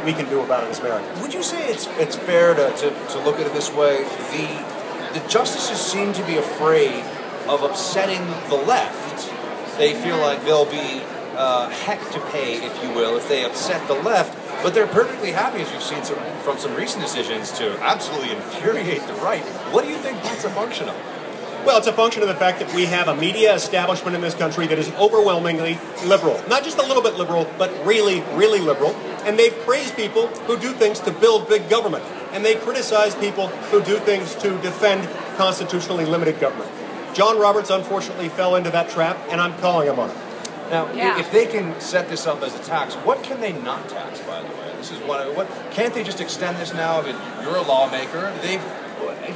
we can do about it as Americans. Would you say it's fair to look at it this way? The justices seem to be afraid of upsetting the left. They feel like they'll be heck to pay, if you will, if they upset the left. But they're perfectly happy, as we've seen from some recent decisions, to absolutely infuriate the right. What do you think that's a function of? Well, it's a function of the fact that we have a media establishment in this country that is overwhelmingly liberal. Not just a little bit liberal, but really, really liberal. And they praise people who do things to build big government. And they criticize people who do things to defend constitutionally limited government. John Roberts, unfortunately, fell into that trap, and I'm calling him on it. Now, if they can set this up as a tax, what can they not tax, by the way? This is what can't they just extend this now? I mean, you're a lawmaker. They've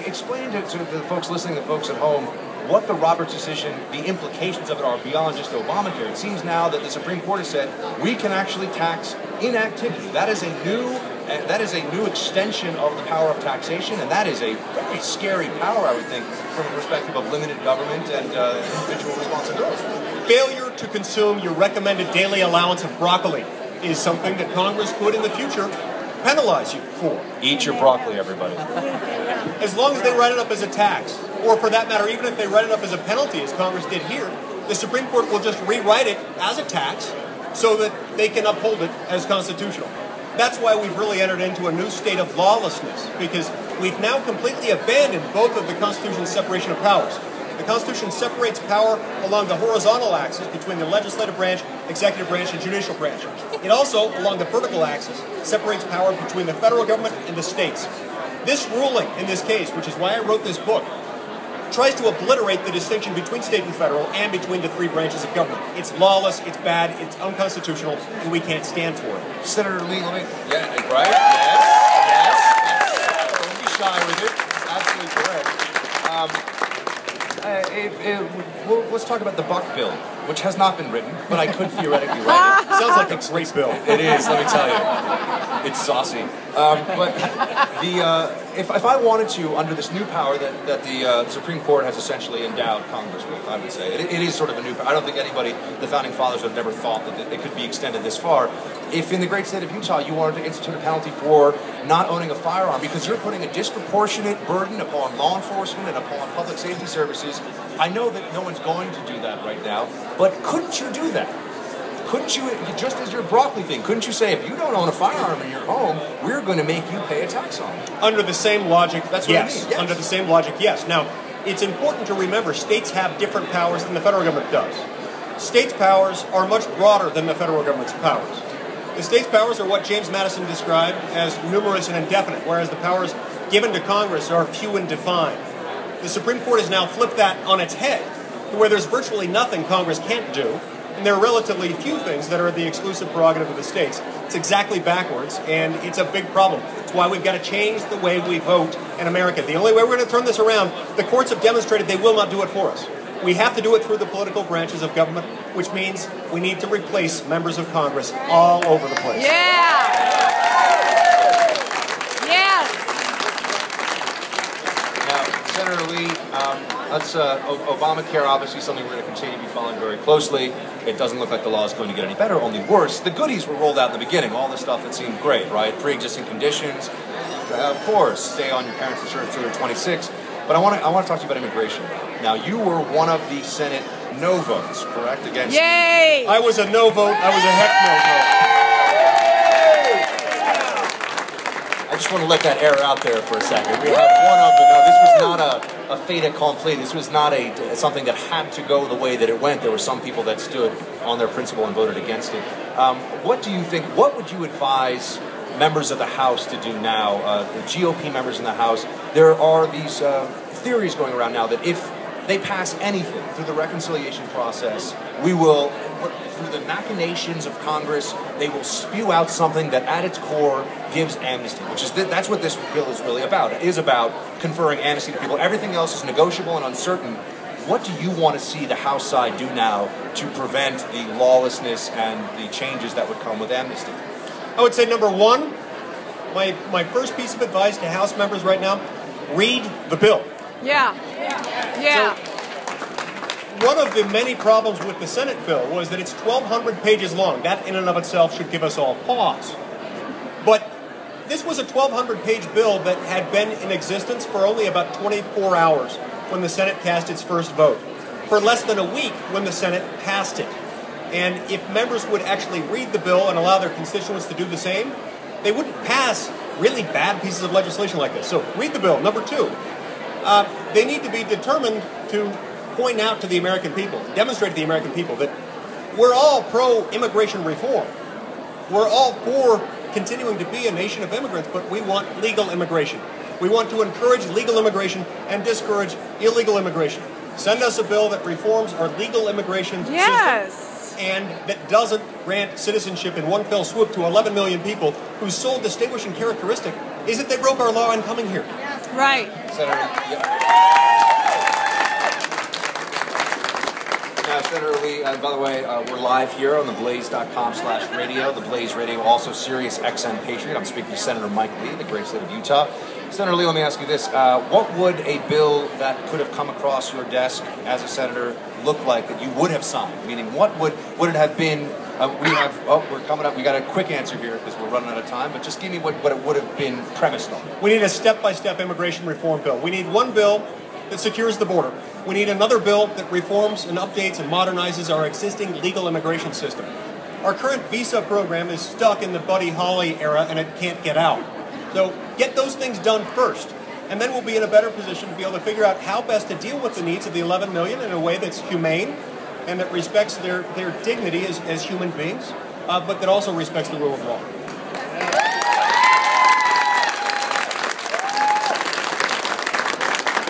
explained to the folks listening, the folks at home, what the Roberts decision, the implications of it are beyond just Obamacare. It seems now that the Supreme Court has said we can actually tax inactivity. That is a new extension of the power of taxation, and that is a very scary power, I would think, from a perspective of limited government and individual responsibility. Failure to consume your recommended daily allowance of broccoli is something that Congress could in the future penalize you for. Eat your broccoli, everybody. As long as they write it up as a tax, or for that matter, even if they write it up as a penalty, as Congress did here, the Supreme Court will just rewrite it as a tax so that they can uphold it as constitutional. That's why we've really entered into a new state of lawlessness, because we've now completely abandoned both of the Constitution's separation of powers. The Constitution separates power along the horizontal axis between the legislative branch, executive branch, and judicial branch. It also, along the vertical axis, separates power between the federal government and the states. This ruling in this case, which is why I wrote this book, tries to obliterate the distinction between state and federal and between the three branches of government. It's lawless, it's bad, it's unconstitutional, and we can't stand for it. Senator Lee, right? Yes. Don't be shy with it. It's absolutely correct. Let's talk about the Buck bill, which has not been written, but I could theoretically write it. Sounds like a great bill. It is, let me tell you. It's saucy. But if I wanted to, under this new power that the Supreme Court has essentially endowed Congress with, I would say, it is sort of a new power. I don't think anybody, the founding fathers, would have never thought that it could be extended this far. If in the great state of Utah you wanted to institute a penalty for not owning a firearm because you're putting a disproportionate burden upon law enforcement and upon public safety services, I know that no one's going to do that right now, but couldn't you do that? Couldn't you, just as your broccoli thing, couldn't you say, if you don't own a firearm in your home, we're going to make you pay a tax on it? Under the same logic, that's what yes. I mean. Yes. Under the same logic, yes. Now, it's important to remember states have different powers than the federal government does. States' powers are much broader than the federal government's powers. The states' powers are what James Madison described as numerous and indefinite, whereas the powers given to Congress are few and defined. The Supreme Court has now flipped that on its head, where there's virtually nothing Congress can't do, and there are relatively few things that are the exclusive prerogative of the states. It's exactly backwards, and it's a big problem. It's why we've got to change the way we vote in America. The only way we're going to turn this around, the courts have demonstrated they will not do it for us. We have to do it through the political branches of government, which means we need to replace members of Congress all over the place. Yeah! Yes! Now, Senator Lee, Obamacare, obviously something we're going to continue to be following very closely. It doesn't look like the law is going to get any better, only worse. The goodies were rolled out in the beginning, all the stuff that seemed great, right? Pre-existing conditions, of course, stay on your parents' insurance until they're 26. But I want to talk to you about immigration. Now, you were one of the Senate no votes, correct? Against Yay! I was a no vote. I was a heck no vote. I just want to let that air out there for a second. We have one of the no. This was not a fait accompli. This was not something that had to go the way that it went. There were some people that stood on their principle and voted against it. What do you think? What would you advise members of the House to do now? The GOP members in the House. There are these theories going around now that if they pass anything through the reconciliation process, we will, through the machinations of Congress, they will spew out something that at its core gives amnesty, which is that's what this bill is really about. It is about conferring amnesty to people. Everything else is negotiable and uncertain. What do you want to see the House side do now to prevent the lawlessness and the changes that would come with amnesty? I would say, number one, my first piece of advice to House members right now, read the bill. Yeah. Yeah. So, one of the many problems with the Senate bill was that it's 1,200 pages long. That in and of itself should give us all pause. But this was a 1,200-page bill that had been in existence for only about 24 hours when the Senate cast its first vote, for less than a week when the Senate passed it. And if members would actually read the bill and allow their constituents to do the same, they wouldn't pass really bad pieces of legislation like this. So read the bill. Number two, they need to be determined to point out to the American people, demonstrate to the American people that we're all pro-immigration reform. We're all for continuing to be a nation of immigrants, but we want legal immigration. We want to encourage legal immigration and discourage illegal immigration. Send us a bill that reforms our legal immigration system and that doesn't grant citizenship in one fell swoop to 11 million people whose sole distinguishing characteristic is that they broke our law in coming here. Right. Senator, Senator Lee, by the way, we're live here on the Blaze.com/radio. The Blaze Radio, also Sirius XM Patriot. I'm speaking to Senator Mike Lee, the great state of Utah. Senator Lee, let me ask you this. What would a bill that could have come across your desk as a senator look like that you would have signed? Meaning, what would it have been? We're coming up. We got a quick answer here because we're running out of time, but just give me what it would have been premised on. We need a step-by-step immigration reform bill. We need one bill that secures the border. We need another bill that reforms and updates and modernizes our existing legal immigration system. Our current visa program is stuck in the Buddy Holly era and it can't get out. So get those things done first, and then we'll be in a better position to be able to figure out how best to deal with the needs of the 11 million in a way that's humane and that respects their dignity as human beings, but that also respects the rule of law.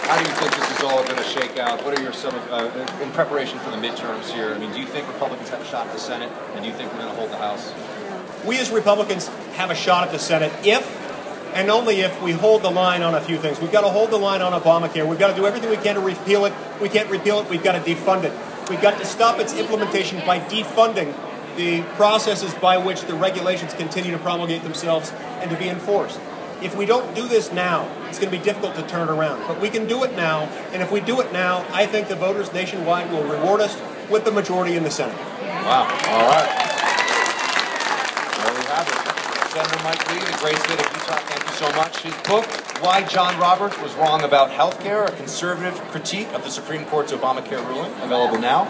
How do you think this is all going to shake out? What are your in preparation for the midterms here? I mean, do you think Republicans have a shot at the Senate, and do you think we're going to hold the House? We as Republicans have a shot at the Senate if and only if we hold the line on a few things. We've got to hold the line on Obamacare. We've got to do everything we can to repeal it. We can't repeal it. We've got to defund it. We've got to stop its implementation by defunding the processes by which the regulations continue to promulgate themselves and to be enforced. If we don't do this now, it's going to be difficult to turn around. But we can do it now, and if we do it now, I think the voters nationwide will reward us with the majority in the Senate. Wow. All right. There we have it. Senator Mike Lee, the great state of Utah, thank you so much. His book, Why John Roberts Was Wrong About Healthcare, a conservative critique of the Supreme Court's Obamacare ruling, available now.